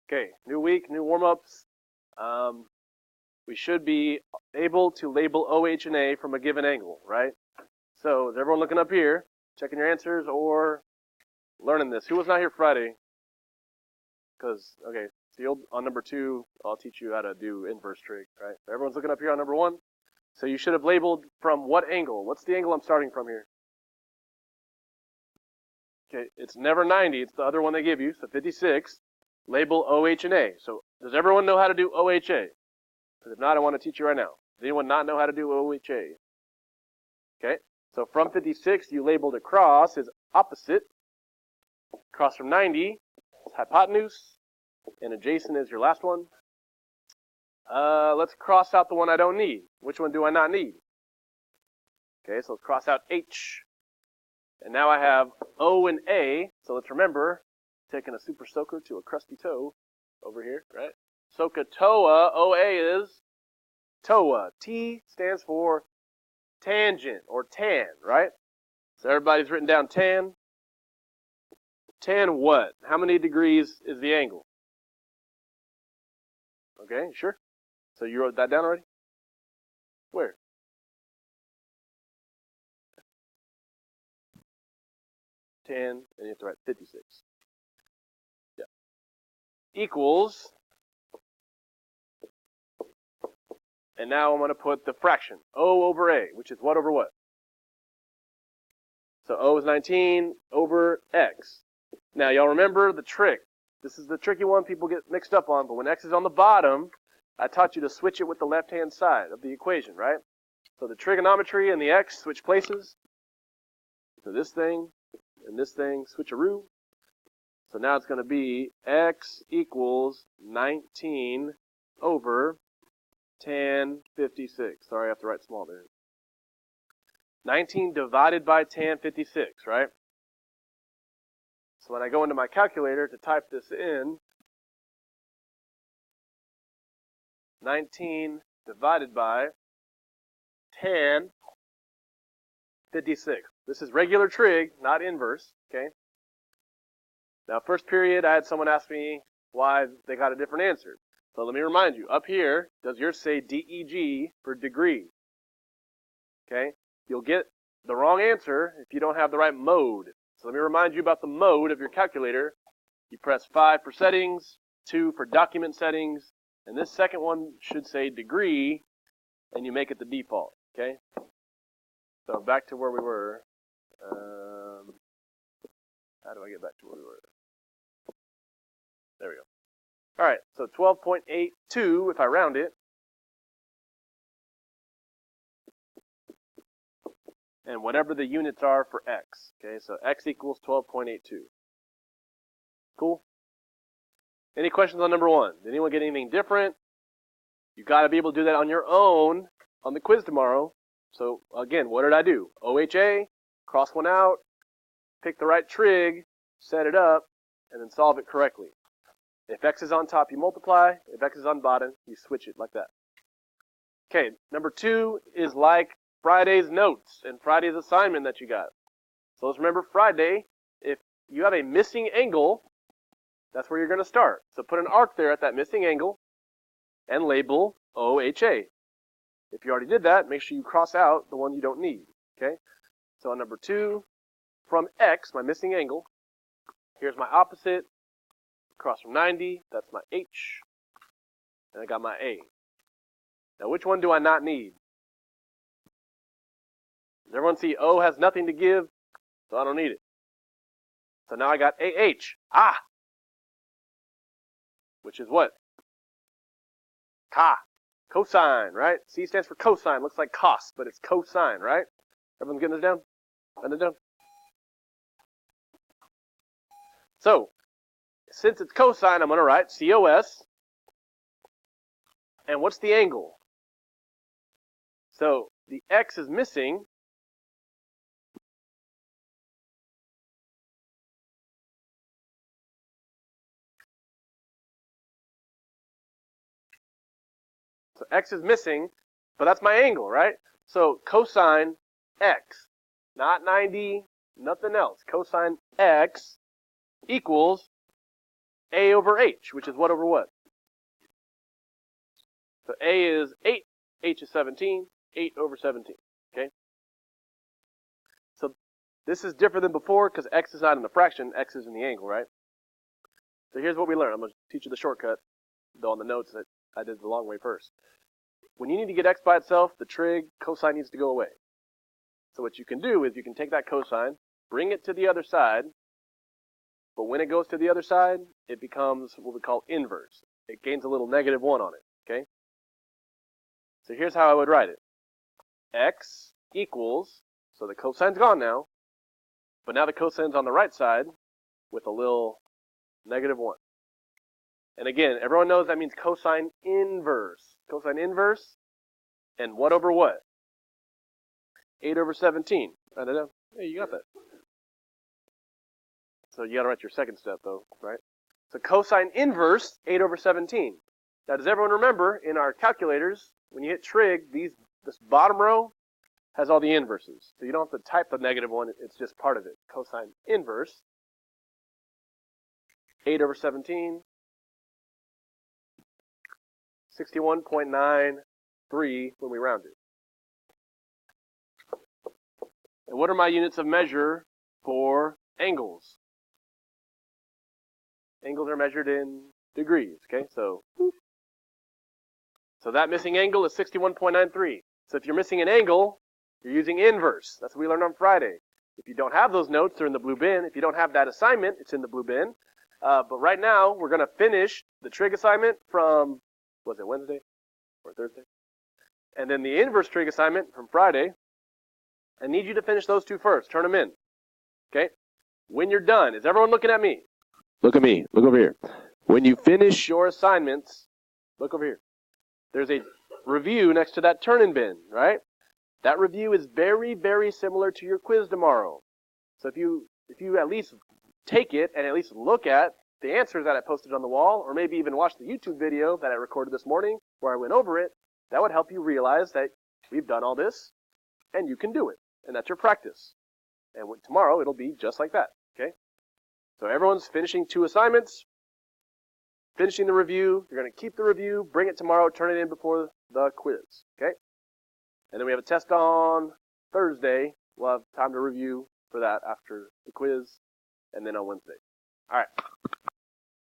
Okay, new week, new warm-ups. We should be able to label OH and A from a given angle, right? So is everyone looking up here, checking your answers, or learning this? Who was not here Friday? Because, okay, so on number 2, I'll teach you how to do inverse trig, right? Everyone's looking up here on number 1. So you should have labeled from what angle? What's the angle I'm starting from here? Okay, it's never 90. It's the other one they give you, so 56. Label OH and A. So does everyone know how to do OHA? Because if not, I want to teach you right now. Does anyone not know how to do OHA? Okay, so from 56, you labeled across is opposite. Across from 90 is hypotenuse. And adjacent is your last one. Let's cross out the one I don't need. Which one do I not need? Okay, so let's cross out H. And now I have O and A. So let's remember, taking a super soaker to a crusty toe over here, right? SOHCAHTOA, OA is TOA. T stands for tangent or tan, right? So everybody's written down tan. Tan what? How many degrees is the angle? Okay, sure? So you wrote that down already? Where? Tan, and you have to write 56. Yeah. Equals, and now I'm going to put the fraction, O over A, which is what over what? So O is 19 over X. Now, y'all remember the trick. This is the tricky one people get mixed up on, but when X is on the bottom, I taught you to switch it with the left-hand side of the equation, right? So the trigonometry and the X switch places. So this thing and this thing switcheroo. So now it's going to be X equals 19 over tan 56. Sorry, I have to write small there. 19 divided by tan 56, right? So when I go into my calculator to type this in, 19 divided by tan 56. This is regular trig, not inverse, okay? Now, first period, I had someone ask me why they got a different answer. So let me remind you, up here, does yours say DEG for degree? Okay? You'll get the wrong answer if you don't have the right mode. So let me remind you about the mode of your calculator. You press 5 for settings, 2 for document settings, and this second one should say degree, and you make it the default, okay? So back to where we were. How do I get back to where we were? There we go. All right, so 12.82 if I round it. And whatever the units are for X. Okay, so X equals 12.82. Cool? Any questions on number 1? Did anyone get anything different? You got to be able to do that on your own on the quiz tomorrow. So again, what did I do? OHA, cross one out, pick the right trig, set it up, and then solve it correctly. If X is on top, you multiply. If X is on bottom, you switch it like that. Okay, number 2 is like Friday's notes and Friday's assignment that you got. So let's remember Friday, if you have a missing angle, that's where you're going to start. So put an arc there at that missing angle and label OHA. If you already did that, make sure you cross out the one you don't need. Okay? So on number 2, from X, my missing angle, here's my opposite. Across from 90, that's my H. And I got my A. Now which one do I not need? Does everyone see O has nothing to give? So I don't need it. So now I got AH. Ah! Which is what? Ka. Cosine, right? C stands for cosine. Looks like cos, but it's cosine, right? Everyone's getting this down? Getting it down? So, since it's cosine, I'm going to write COS. And what's the angle? So, the X is missing. So X is missing, but that's my angle, right? So cosine X, not 90, nothing else. Cosine X equals a over h, which is what over what? So a is 8, h is 17, 8 over 17, okay? So this is different than before because x is not in the fraction, x is in the angle, right? So here's what we learned. I'm going to teach you the shortcut, though on the notes that I did the long way first. When you need to get x by itself, the trig cosine needs to go away. So what you can do is you can take that cosine, bring it to the other side, but when it goes to the other side, it becomes what we call inverse. It gains a little -1 on it, okay? So here's how I would write it. X equals, so the cosine's gone now, but now the cosine's on the right side with a little -1. And again, everyone knows that means cosine inverse. Cosine inverse, and what over what? 8 over 17. I don't know. Hey, you got that. So you got to write your second step, though, right? So cosine inverse, 8 over 17. Now, does everyone remember, in our calculators, when you hit trig, this bottom row has all the inverses. So you don't have to type the -1. It's just part of it. Cosine inverse, 8 over 17, 61.93 when we round it. And what are my units of measure for angles? Angles are measured in degrees, okay? So that missing angle is 61.93. So if you're missing an angle, you're using inverse. That's what we learned on Friday. If you don't have those notes, they're in the blue bin. If you don't have that assignment, it's in the blue bin. But right now, we're going to finish the trig assignment from, was it Wednesday or Thursday? And then the inverse trig assignment from Friday. I need you to finish those two first. Turn them in. Okay? When you're done, is everyone looking at me? Look at me. Look over here. When you finish your assignments, look over here. There's a review next to that turn-in bin, right? That review is very, very similar to your quiz tomorrow. So if you at least take it and at least look at the answers that I posted on the wall, or maybe even watch the YouTube video that I recorded this morning where I went over it, that would help you realize that we've done all this and you can do it. And that's your practice. And tomorrow it'll be just like that, okay? So everyone's finishing 2 assignments, finishing the review. You're going to keep the review, bring it tomorrow, turn it in before the quiz, okay? And then we have a test on Thursday. We'll have time to review for that after the quiz, and then on Wednesday. All right.